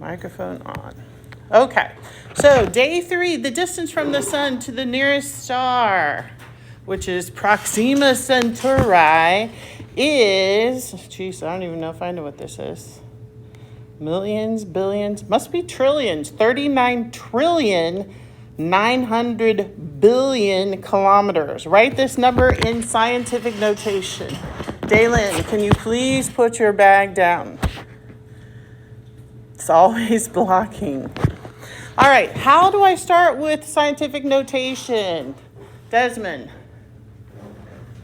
Microphone on. Okay, so day 3, the distance from the sun to the nearest star, which is Proxima Centauri, is, geez, I don't even know if I know what this is. Millions, billions, must be trillions, 39,900,000,000,000 kilometers. Write this number in scientific notation. Daylin, can you please put your bag down? It's always blocking. All right, how do I start with scientific notation? Desmond,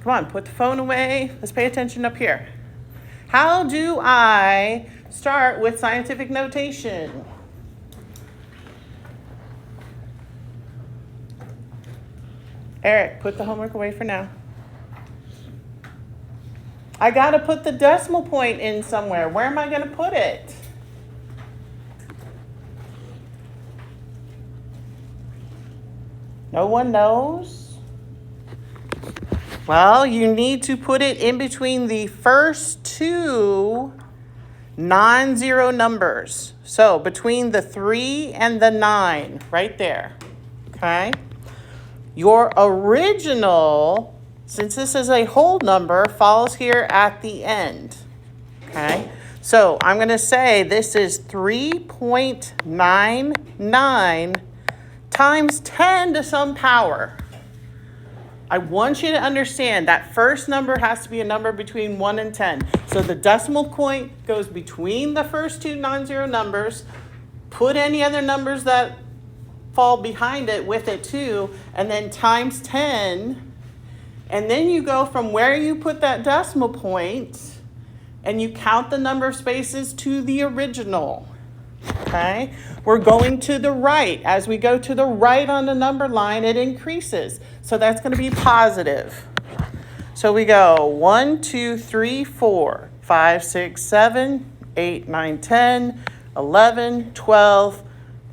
come on, put the phone away. Let's pay attention up here. How do I start with scientific notation? Eric, put the homework away for now. I got to put the decimal point in somewhere. Where am I going to put it? No one knows? Well, you need to put it in between the first 2 non-zero numbers. So between the 3 and the 9, right there. Okay? Your original, since this is a whole number, falls here at the end. Okay? So I'm going to say this is 3.99 times 10 to some power. I want you to understand that first number has to be a number between 1 and 10. So the decimal point goes between the first 2 non-zero numbers. Put any other numbers that fall behind it with it too, and then times 10. And then you go from where you put that decimal point, and you count the number of spaces to the original. Okay? We're going to the right. As we go to the right on the number line, it increases. So that's going to be positive. So we go 1, 2, 3, 4, 5, 6, 7, 8, 9, 10, 11, 12,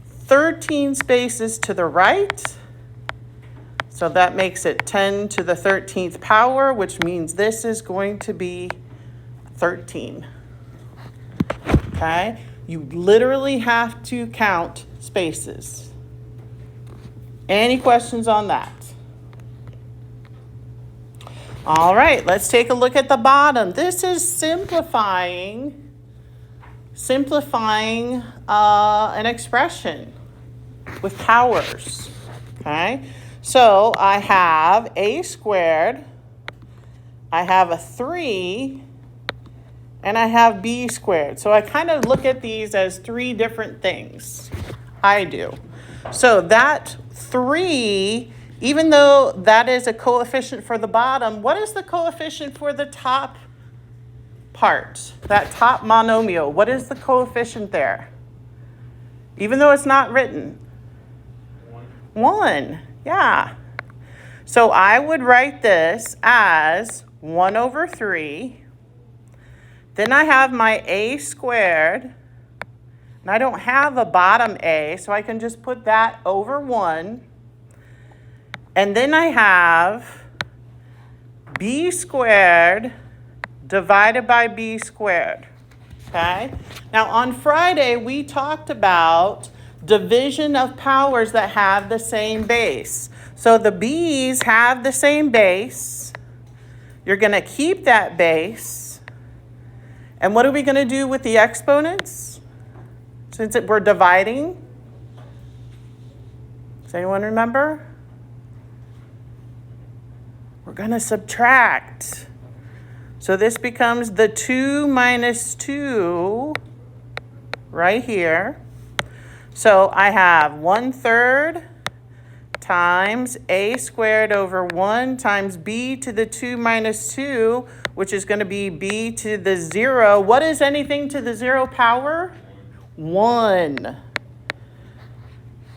13 spaces to the right. So that makes it 10 to the 13th power, which means this is going to be 13. Okay? You literally have to count spaces. Any questions on that? All right, let's take a look at the bottom. This is simplifying an expression with powers. Okay, so I have a squared, I have a 3, and I have b squared. So I kind of look at these as 3 different things. I do. So that 3, even though that is a coefficient for the bottom, what is the coefficient for the top part? That top monomial, what is the coefficient there? Even though it's not written. 1, yeah. So I would write this as 1 over 3. Then I have my a squared, and I don't have a bottom a, so I can just put that over 1. And then I have b squared divided by b squared, okay? Now on Friday, we talked about division of powers that have the same base. So the b's have the same base. You're going to keep that base. And what are we going to do with the exponents? Since we're dividing? Does anyone remember? We're going to subtract. So this becomes the 2 minus 2 right here. So I have 1/3 times a squared over 1 times b to the 2 minus 2, which is going to be b to the 0. What is anything to the 0 power? 1.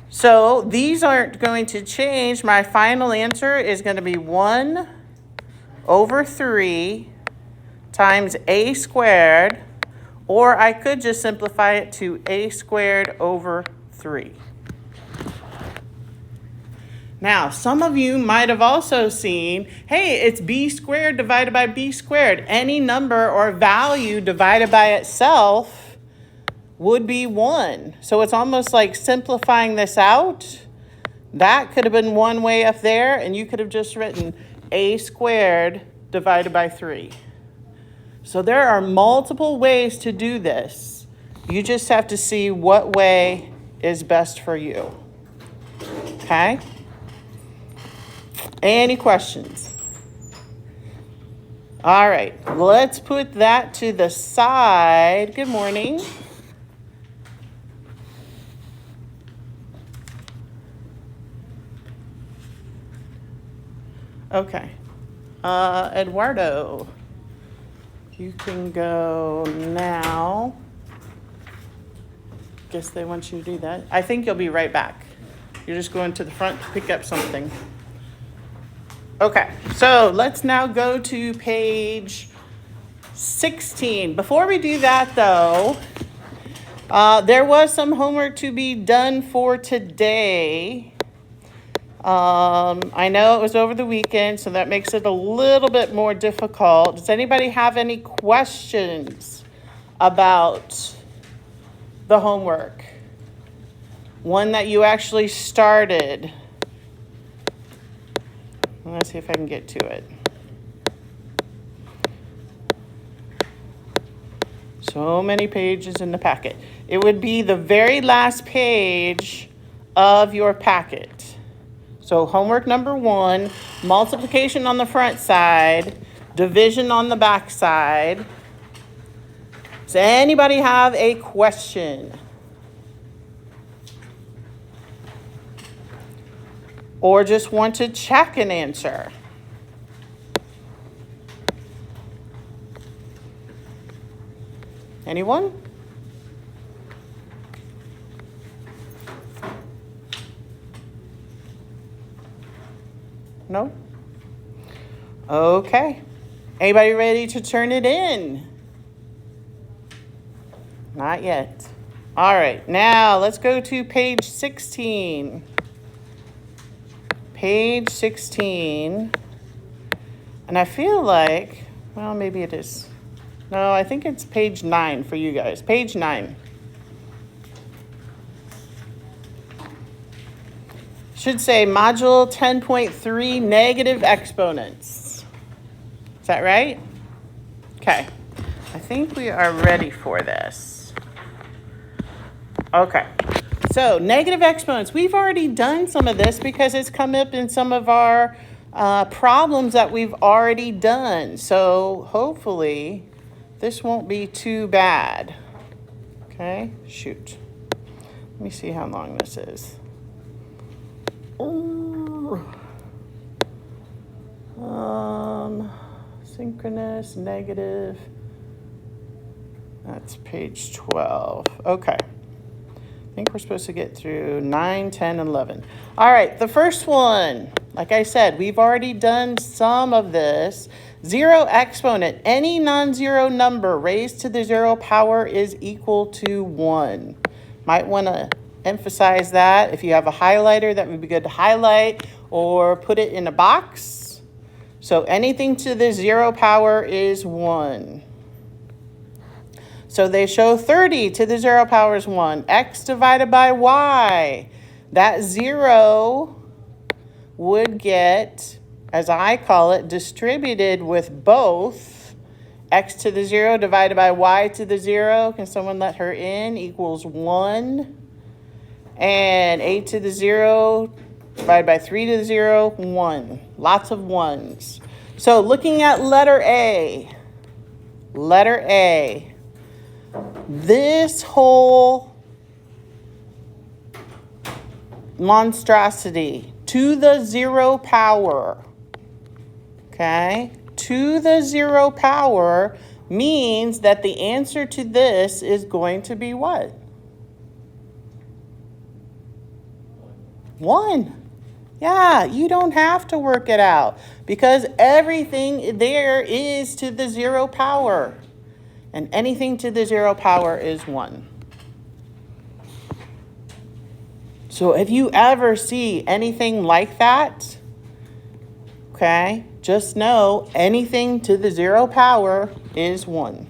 So these aren't going to change. My final answer is going to be 1 over 3 times a squared, or I could just simplify it to a squared over 3. Now, some of you might have also seen, hey, it's b squared divided by b squared. Any number or value divided by itself would be 1. So it's almost like simplifying this out. That could have been one way up there, and you could have just written a squared divided by 3. So there are multiple ways to do this. You just have to see what way is best for you. Okay? Any questions? All right, let's put that to the side. Good morning. Okay. Eduardo, you can go now. Guess they want you to do that. I think you'll be right back. You're just going to the front to pick up something. Okay, so let's now go to page 16. Before we do that, though, there was some homework to be done for today. I know it was over the weekend, so that makes it a little bit more difficult. Does anybody have any questions about the homework? One that you actually started. Let's see if I can get to it. So many pages in the packet. It would be the very last page of your packet. So homework number 1, multiplication on the front side, division on the back side. Does anybody have a question? Or just want to check an answer? Anyone? No? Okay. Anybody ready to turn it in? Not yet. All right, now let's go to page 16. Page 16. And I feel like, well, maybe it is. No, I think it's page 9 for you guys. Page 9. Should say module 10.3 negative exponents. Is that right? Okay. I think we are ready for this. Okay. So negative exponents. We've already done some of this because it's come up in some of our problems that we've already done. So hopefully this won't be too bad. Okay. Shoot. Let me see how long this is. Synchronous, negative. That's page 12. Okay. I think we're supposed to get through 9, 10, 11. All right, the first one. Like I said, we've already done some of this. Zero exponent. Any non-zero number raised to the 0 power is equal to 1. Might want to emphasize that. If you have a highlighter, that would be good to highlight or put it in a box. So anything to the 0 power is 1. So they show 30 to the 0 power is 1. X divided by y. That 0 would get, as I call it, distributed with both. X to the 0 divided by y to the 0. Can someone let her in? Equals 1. And 8 to the 0 divided by 3 to the 0, 1. Lots of ones. So looking at letter A. Letter A. This whole monstrosity to the 0 power, okay, to the 0 power means that the answer to this is going to be what? 1. Yeah, you don't have to work it out because everything there is to the 0 power. And anything to the 0 power is 1. So if you ever see anything like that, okay, just know anything to the 0 power is 1.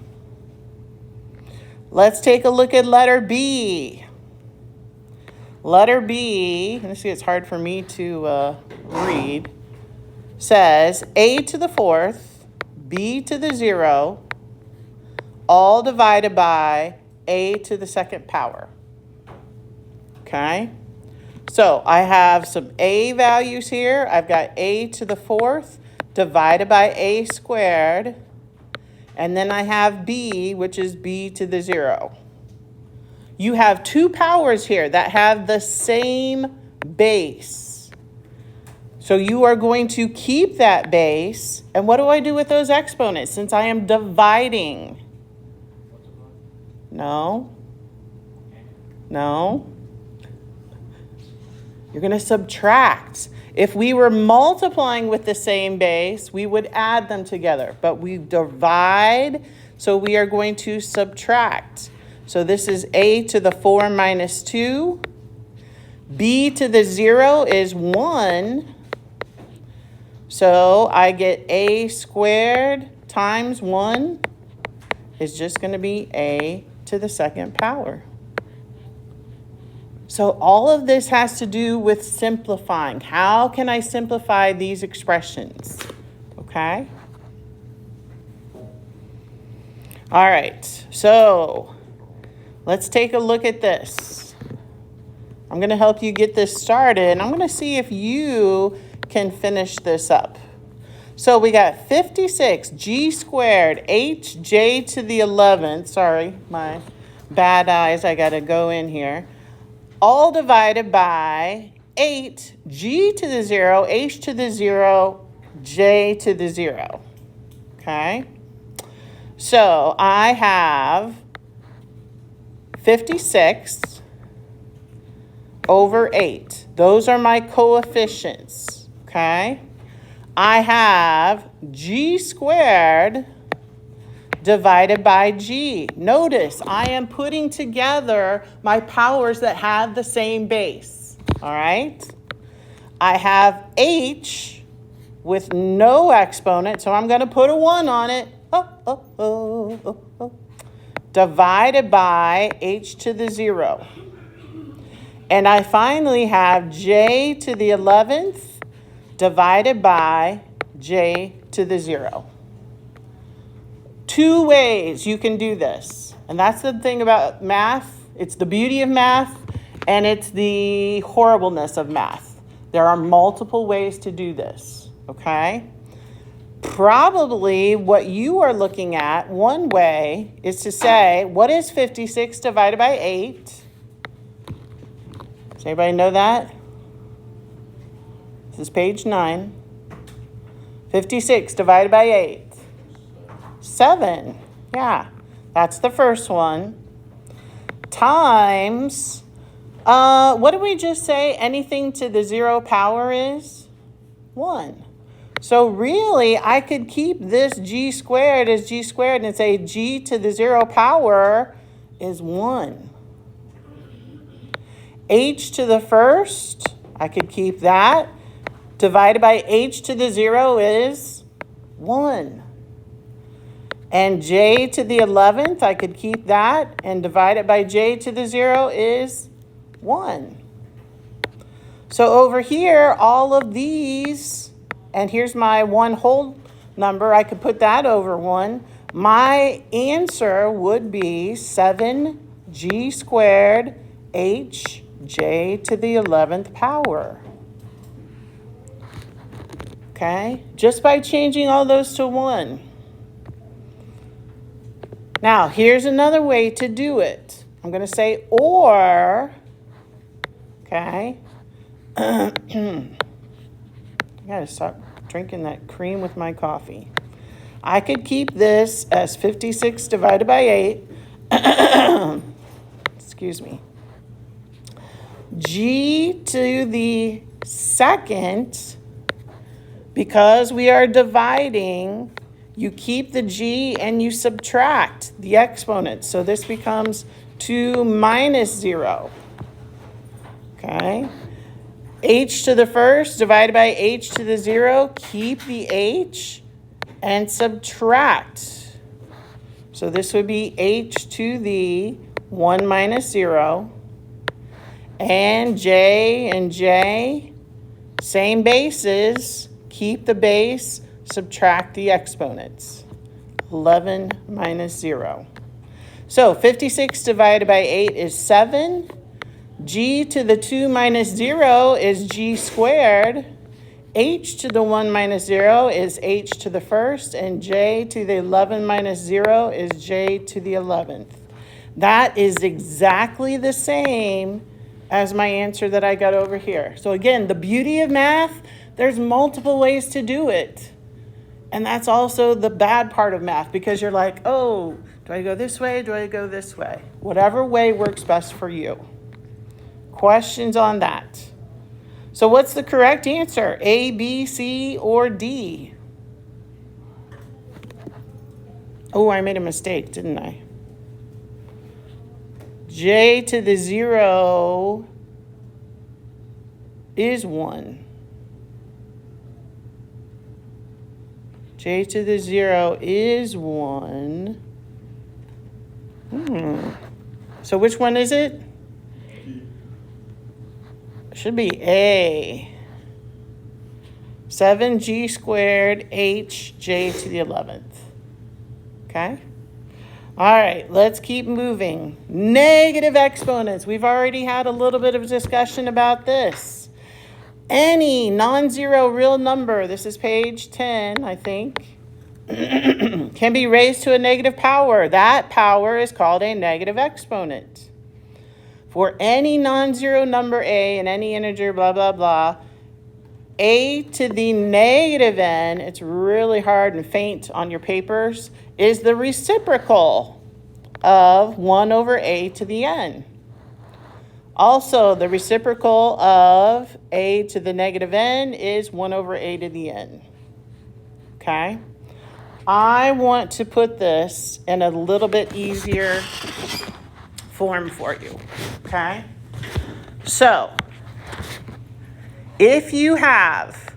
Let's take a look at letter B. Letter B, let's see, it's hard for me to read, says a to the fourth, b to the 0, all divided by a to the second power. Okay? So I have some a values here. I've got a to the fourth divided by a squared. And then I have b, which is b to the 0. You have two powers here that have the same base. So you are going to keep that base. And what do I do with those exponents since I am dividing? No. No. You're going to subtract. If we were multiplying with the same base, we would add them together. But we divide, so we are going to subtract. So this is a to the 4 minus 2. B to the 0 is 1. So I get a squared times 1 is just going to be a to the second power. So all of this has to do with simplifying. How can I simplify these expressions? Okay? All right, so let's take a look at this. I'm going to help you get this started, and I'm going to see if you can finish this up. So we got 56 g squared h j to the 11th. Sorry, my bad eyes. I got to go in here. All divided by 8 g to the 0, h to the 0, j to the 0. Okay? So I have 56 over 8. Those are my coefficients. Okay? I have g squared divided by g. Notice I am putting together my powers that have the same base. All right? I have h with no exponent, so I'm going to put a 1 on it. Divided by h to the 0. And I finally have j to the 11th divided by j to the 0. Two ways you can do this. And that's the thing about math. It's the beauty of math, and it's the horribleness of math. There are multiple ways to do this, okay? Probably what you are looking at, one way, is to say, what is 56 divided by 8? Does anybody know that? This is page 9. 56 divided by 8. 7. Yeah, that's the first one. Times, what did we just say? Anything to the 0 power is 1. So really, I could keep this g squared as g squared and say g to the 0 power is 1. H to the first, I could keep that. Divided by h to the 0 is 1. And j to the 11th, I could keep that. And divided by j to the 0 is 1. So over here, all of these, and here's my 1 whole number. I could put that over 1. My answer would be 7g squared h j to the 11th power. Okay? Just by changing all those to 1. Now, here's another way to do it. I'm going to say or, okay? I got to stop drinking that cream with my coffee. I could keep this as 56 divided by 8. Excuse me. G to the second, because we are dividing, you keep the g and you subtract the exponent. So this becomes 2 minus 0. Okay? H to the first divided by h to the 0. Keep the h and subtract. So this would be h to the 1 minus 0. And j, same bases. Keep the base, subtract the exponents. 11 minus 0. So 56 divided by 8 is 7. G to the 2 minus 0 is g squared. H to the 1 minus 0 is h to the first. And j to the 11 minus 0 is j to the 11th. That is exactly the same as my answer that I got over here. So again, the beauty of math, there's multiple ways to do it. And that's also the bad part of math, because you're like, oh, do I go this way? Do I go this way? Whatever way works best for you. Questions on that? So what's the correct answer? A, B, C, or D? Oh, I made a mistake, didn't I? J to the 0 is 1. J to the 0 is 1. So which one is it? Should be A. 7g squared h j to the 11th. Okay? All right, let's keep moving. Negative exponents. We've already had a little bit of discussion about this. Any non-zero real number, this is page 10, I think, can be raised to a negative power. That power is called a negative exponent. For any non-zero number a and any integer, blah, blah, blah, a to the negative n, it's really hard and faint on your papers, is the reciprocal of 1 over a to the n. Also, the reciprocal of a to the negative n is 1 over a to the n. Okay? I want to put this in a little bit easier form for you. Okay? So, if you have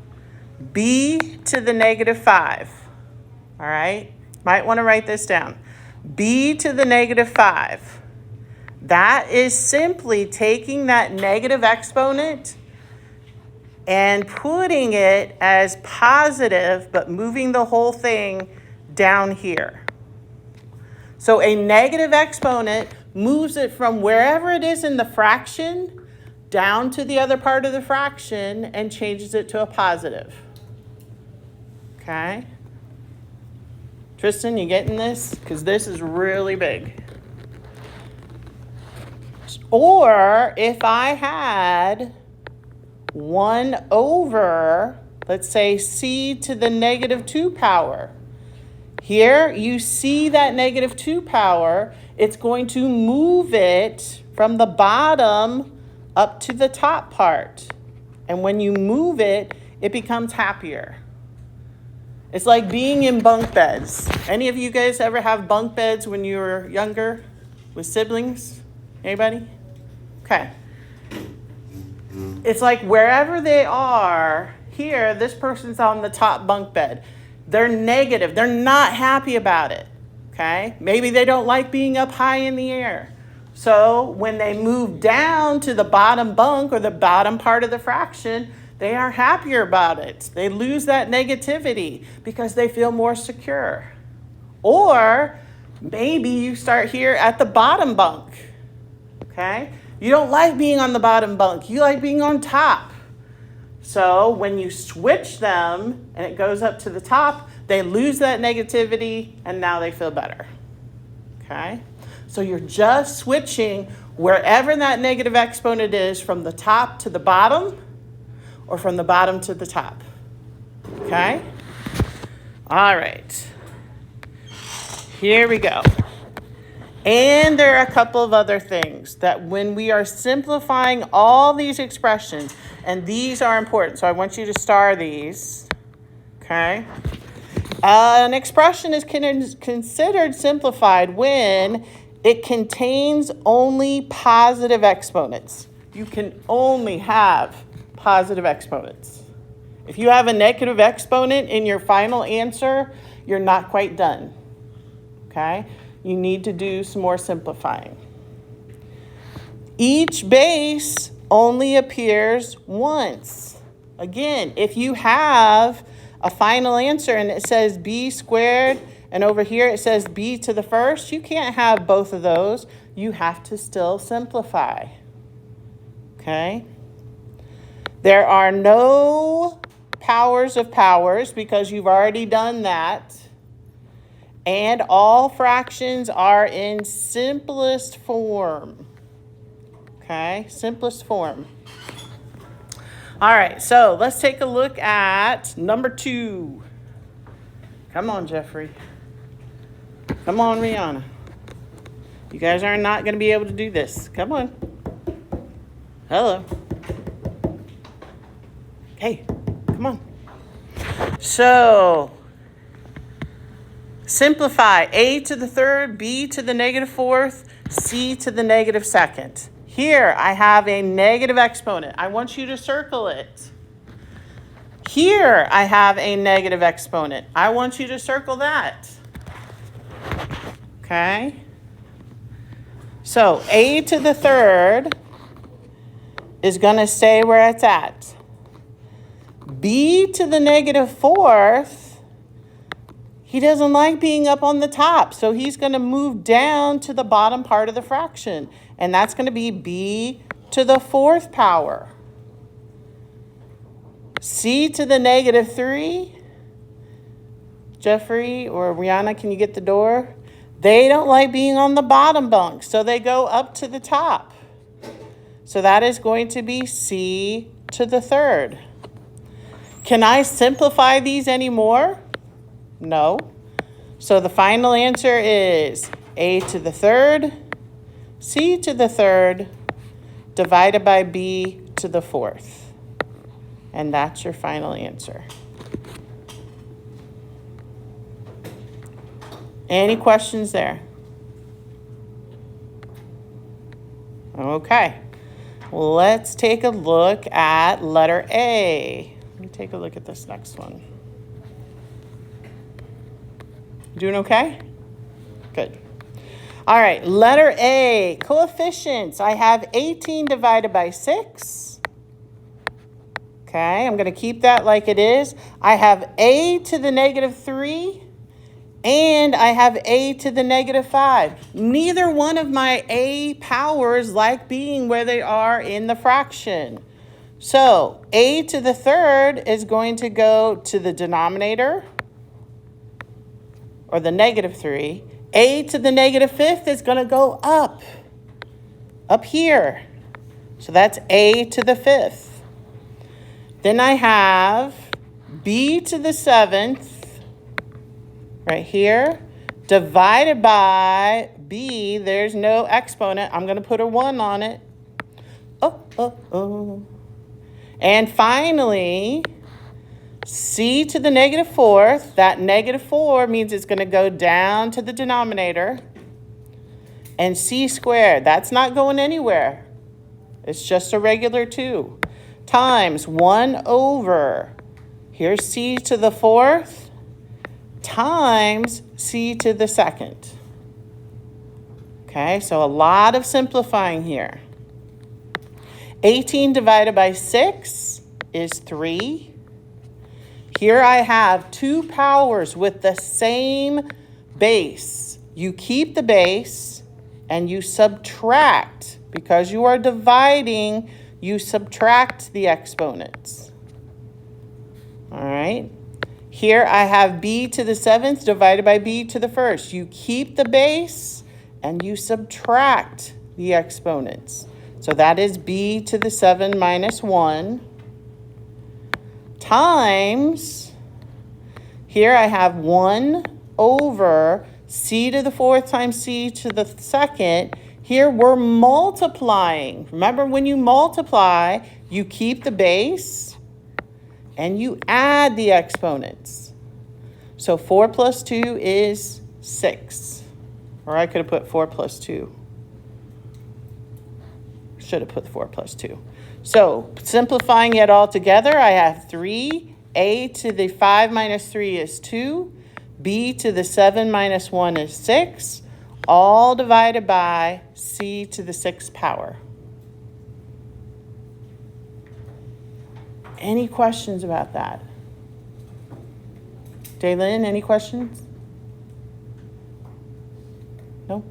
b to the negative 5, all right? Might want to write this down. B to the negative 5. That is simply taking that negative exponent and putting it as positive, but moving the whole thing down here. So a negative exponent moves it from wherever it is in the fraction down to the other part of the fraction and changes it to a positive. Okay? Tristan, you getting this? Because this is really big. Or if I had 1 over, let's say, c to the negative 2 power. Here, you see that negative 2 power. It's going to move it from the bottom up to the top part. And when you move it, it becomes happier. It's like being in bunk beds. Any of you guys ever have bunk beds when you were younger with siblings? Anybody? Okay. It's like wherever they are, here, this person's on the top bunk bed. They're negative. They're not happy about it. Okay? Maybe they don't like being up high in the air. So when they move down to the bottom bunk or the bottom part of the fraction, they are happier about it. They lose that negativity because they feel more secure. Or maybe you start here at the bottom bunk. Okay? You don't like being on the bottom bunk. You like being on top. So when you switch them and it goes up to the top, they lose that negativity and now they feel better. Okay? So you're just switching wherever that negative exponent is from the top to the bottom or from the bottom to the top. Okay? All right. Here we go. And there are a couple of other things that when we are simplifying all these expressions, and these are important, so I want you to star these, okay? An expression is considered simplified when it contains only positive exponents. You can only have positive exponents. If you have a negative exponent in your final answer, you're not quite done, okay? you need to do some more simplifying. Each base only appears once. Again, if you have a final answer and it says b squared, and over here it says b to the first, you can't have both of those. You have to still simplify. Okay? There are no powers of powers because you've already done that. And all fractions are in simplest form. Okay, simplest form. All right, so let's take a look at number 2. Come on, Jeffrey. Come on, Rihanna. You guys are not going to be able to do this. Come on. Hello. Hey, come on. So, simplify a to the third, b to the negative fourth, c to the negative second. Here, I have a negative exponent. I want you to circle it. Here, I have a negative exponent. I want you to circle that. Okay? So, a to the third is going to stay where it's at. B to the negative fourth, he doesn't like being up on the top, so he's going to move down to the bottom part of the fraction, and that's going to be b to the fourth power. C to the negative 3, Jeffrey or Rihanna, can you get the door? They don't like being on the bottom bunk, so they go up to the top. So that is going to be c to the third. Can I simplify these anymore? No. So the final answer is a to the third, c to the third, divided by b to the fourth. And that's your final answer. Any questions there? Okay. Let's take a look at letter A. Let me take a look at this next one. Doing okay? Good. All right, letter A, coefficients. I have 18 divided by 6. Okay, I'm going to keep that like it is. I have a to the negative 3, and I have a to the negative 5. Neither one of my a powers like being where they are in the fraction. So a to the third is going to go to the denominator, or the negative 3. A to the negative 5th is going to go up here. So that's a to the 5th. Then I have b to the 7th, right here, divided by b. There's no exponent. I'm going to put a 1 on it. And finally, c to the negative 4th. That negative 4 means it's going to go down to the denominator. And c squared, that's not going anywhere. It's just a regular 2. Times 1 over, here's c to the 4th, times c to the 2nd. Okay, so a lot of simplifying here. 18 divided by 6 is 3. Here I have 2 powers with the same base. You keep the base and you subtract. Because you are dividing, you subtract the exponents. All right. Here I have b to the 7th divided by b to the 1st. You keep the base and you subtract the exponents. So that is b to the 7 minus 1 times, here I have 1 over c to the 4th times c to the 2nd. Here we're multiplying. Remember, when you multiply, you keep the base and you add the exponents. So 4 plus 2 is 6. Or I could have put 4 plus 2. Should have put 4 plus 2. So simplifying it all together, I have 3. A to the 5 minus 3 is 2. B to the 7 minus 1 is 6. all divided by c to the 6th power. Any questions about that? Daylin, any questions? No?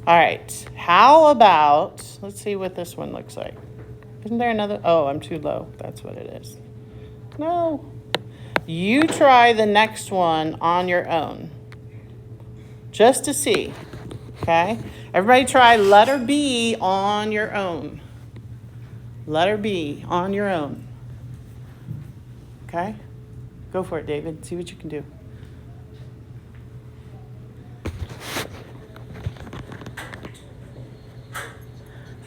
All right, how about, let's see what this one looks like. Isn't there another? Oh, I'm too low. That's what it is. No. You try the next one on your own, just to see, okay? Everybody try letter B on your own. Letter B on your own. Okay? Go for it, David. See what you can do.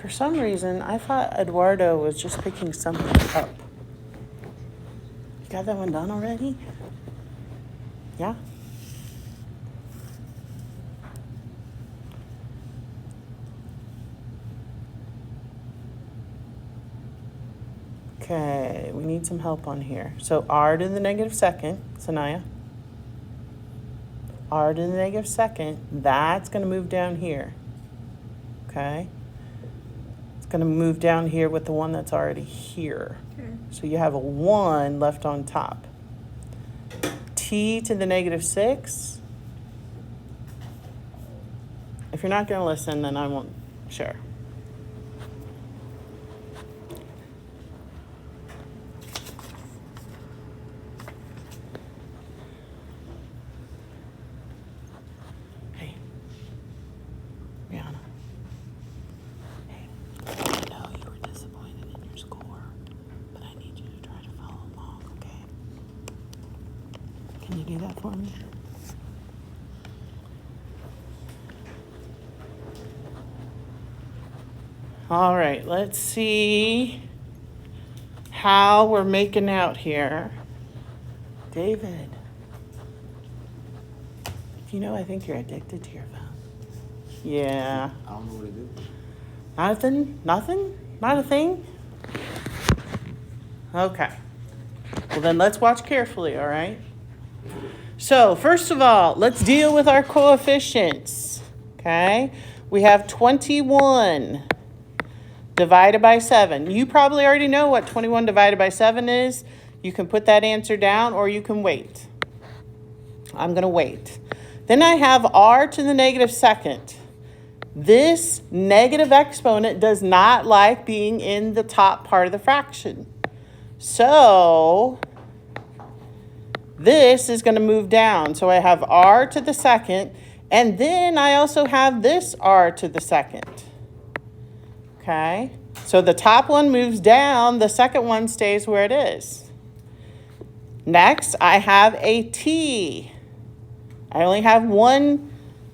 For some reason, I thought Eduardo was just picking something up. You got that one done already? Yeah? Okay, we need some help on here. So r to the negative second, Sanaya. R to the negative second, that's going to move down here. Okay? It's going to move down here with the one that's already here. Okay. So you have a 1 left on top. T to the negative 6. If you're not going to listen, then I won't share. Can you do that for me? All right, let's see how we're making out here. David, you know, I think you're addicted to your phone. Yeah. I don't know what it is. Nothing? Nothing? Not a thing? Okay. Well, then let's watch carefully, all right? So, first of all, let's deal with our coefficients, okay? We have 21 divided by 7. You probably already know what 21 divided by 7 is. You can put that answer down or you can wait. I'm going to wait. Then I have r to the negative second. This negative exponent does not like being in the top part of the fraction. So this is going to move down. So I have r to the second, and then I also have this r to the second. Okay? So the top one moves down, the second one stays where it is. Next, I have a t. I only have one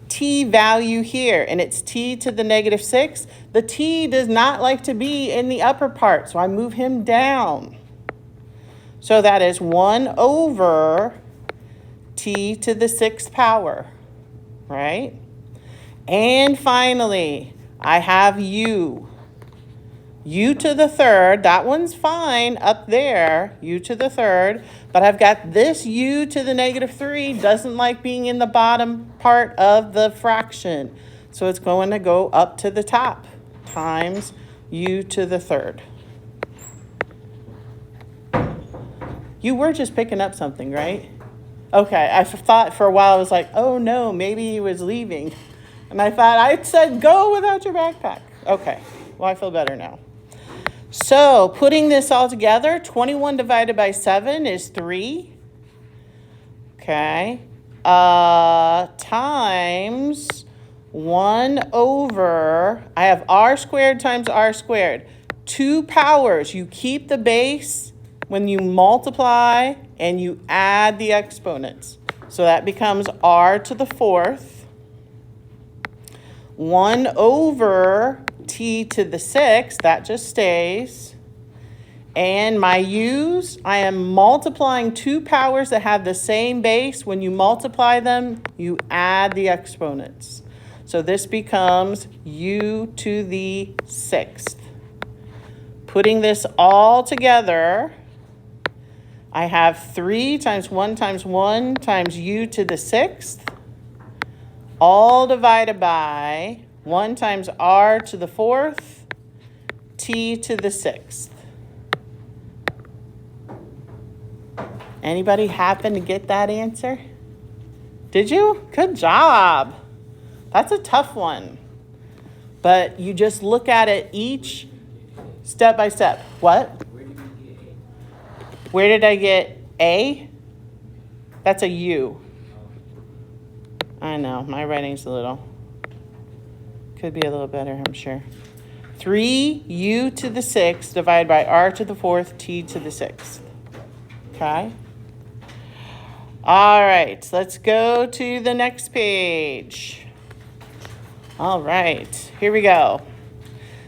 t value here, and it's t to the negative 6. The t does not like to be in the upper part, so I move him down. So that is 1 over t to the 6th power, right? And finally, I have u. U to the 3rd, that one's fine up there, u to the 3rd, but I've got this u to the negative 3, doesn't like being in the bottom part of the fraction. So it's going to go up to the top, times u to the 3rd. You were just picking up something, right? Okay, I thought for a while, I was like, oh no, maybe he was leaving. And I thought, I said, go without your backpack. Okay, well, I feel better now. So putting this all together, 21 divided by 7 is 3. Okay. Times 1 over, I have r squared times r squared. 2 powers. You keep the base when you multiply and you add the exponents. So that becomes r to the 4th. 1 over t to the 6th, that just stays. And my u's, I am multiplying 2 powers that have the same base. When you multiply them, you add the exponents. So this becomes u to the 6th. Putting this all together, I have 3 times 1 times 1 times u to the 6th, all divided by 1 times r to the 4th, t to the 6th. Anybody happen to get that answer? Did you? Good job. That's a tough one. But you just look at it each step by step. What? Where did I get A? That's a U. I know, my writing's a little, could be a little better, I'm sure. 3u to the 6th divided by r to the 4th, t to the 6th. Okay? All right, let's go to the next page. All right, here we go.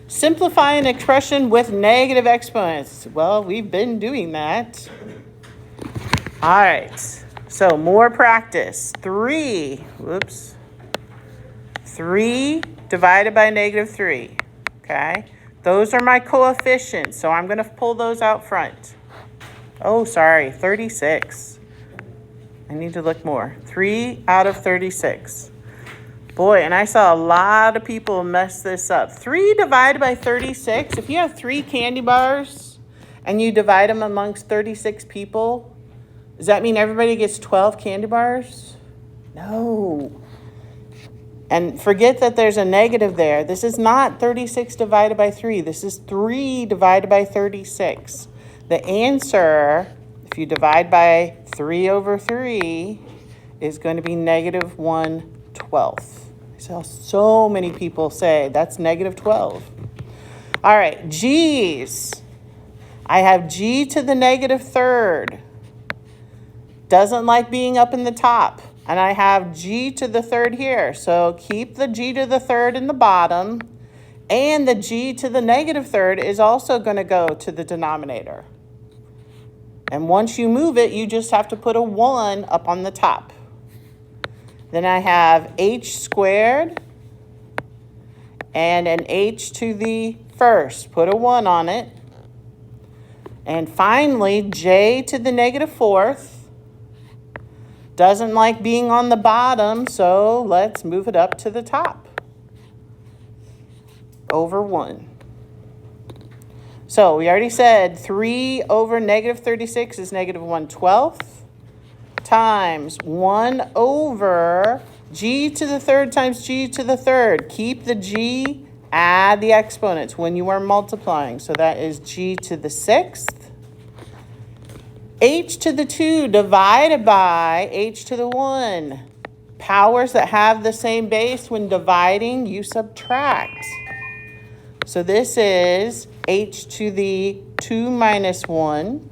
Simplify an expression with negative exponents. Well, we've been doing that. All right, so more practice. 3 divided by negative 3, okay? Those are my coefficients, so I'm going to pull those out front. Oh, sorry, 36. I need to look more. 3 out of 36. Boy, and I saw a lot of people mess this up. 3 divided by 36, if you have 3 candy bars and you divide them amongst 36 people, does that mean everybody gets 12 candy bars? No. And forget that there's a negative there. This is not 36 divided by 3. This is 3 divided by 36. The answer, if you divide by 3 over 3, is going to be negative 1/12. I saw so many people say that's negative 12. All right, G's. I have G to the negative 3rd. Doesn't like being up in the top. And I have G to the 3rd here. So keep the G to the 3rd in the bottom. And the G to the negative 3rd is also going to go to the denominator. And once you move it, you just have to put a 1 up on the top. Then I have h squared and an h to the 1st. Put a 1 on it. And finally, j to the negative 4th. Doesn't like being on the bottom, so let's move it up to the top. Over 1. So we already said 3 over negative 36 is negative 1/12 times 1 over g to the 3rd times g to the 3rd. Keep the g, add the exponents when you are multiplying. So that is g to the 6th. H to the 2 divided by h to the 1. Powers that have the same base, when dividing, you subtract. So this is h to the 2 minus 1.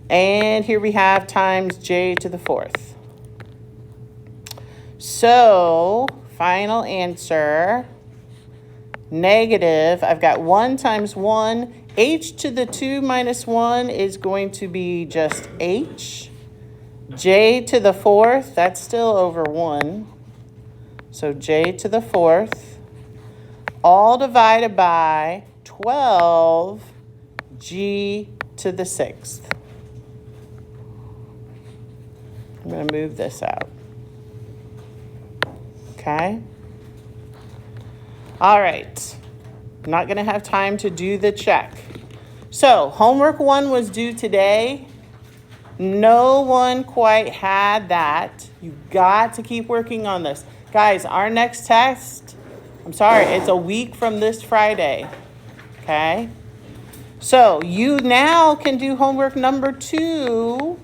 And here we have times j to the 4th. So, final answer, negative, I've got 1 times 1. H to the 2 minus 1 is going to be just h. J to the 4th, that's still over 1. So j to the 4th, all divided by 12 g to the 6th. I'm going to move this out. Okay? All right. I'm not going to have time to do the check. So, homework 1 was due today. No one quite had that. You've got to keep working on this. Guys, our next test, I'm sorry, it's a week from this Friday. Okay? So, you now can do homework number 2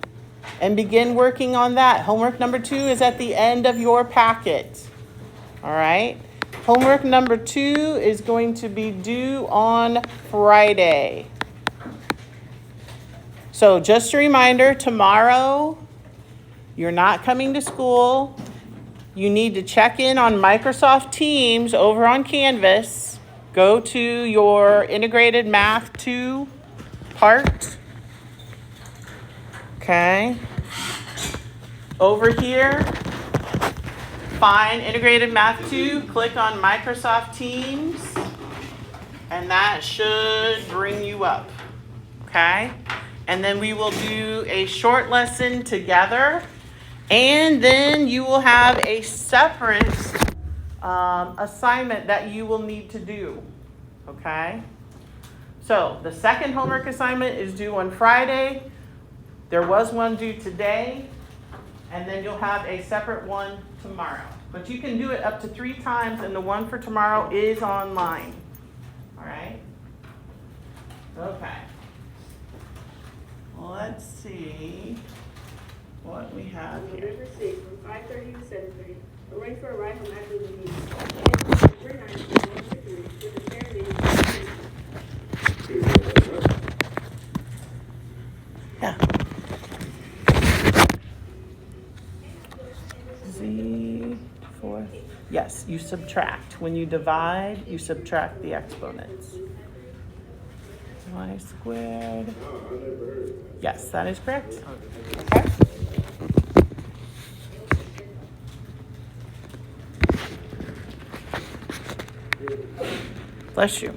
and begin working on that. Homework number 2 is at the end of your packet. All right? Homework number 2 is going to be due on Friday. So just a reminder, tomorrow you're not coming to school. You need to check in on Microsoft Teams over on Canvas. Go to your integrated math 2 part. Okay. Over here, find integrated math 2, click on Microsoft Teams, and that should bring you up. Okay? and then we will do a short lesson together, and then you will have a separate assignment that you will need to do, okay? So the second homework assignment is due on Friday. There was one due today, and then you'll have a separate one tomorrow. But you can do it up to 3 times, and the one for tomorrow is online. All right? Okay. Let's see what we have here. November 6th, from 5:30 to 7:30. Arrange for a ride home after the meeting. Yeah. Z4. Yes, you subtract. When you divide, you subtract the exponents. Y squared. Yes, that is correct. Okay. Bless you.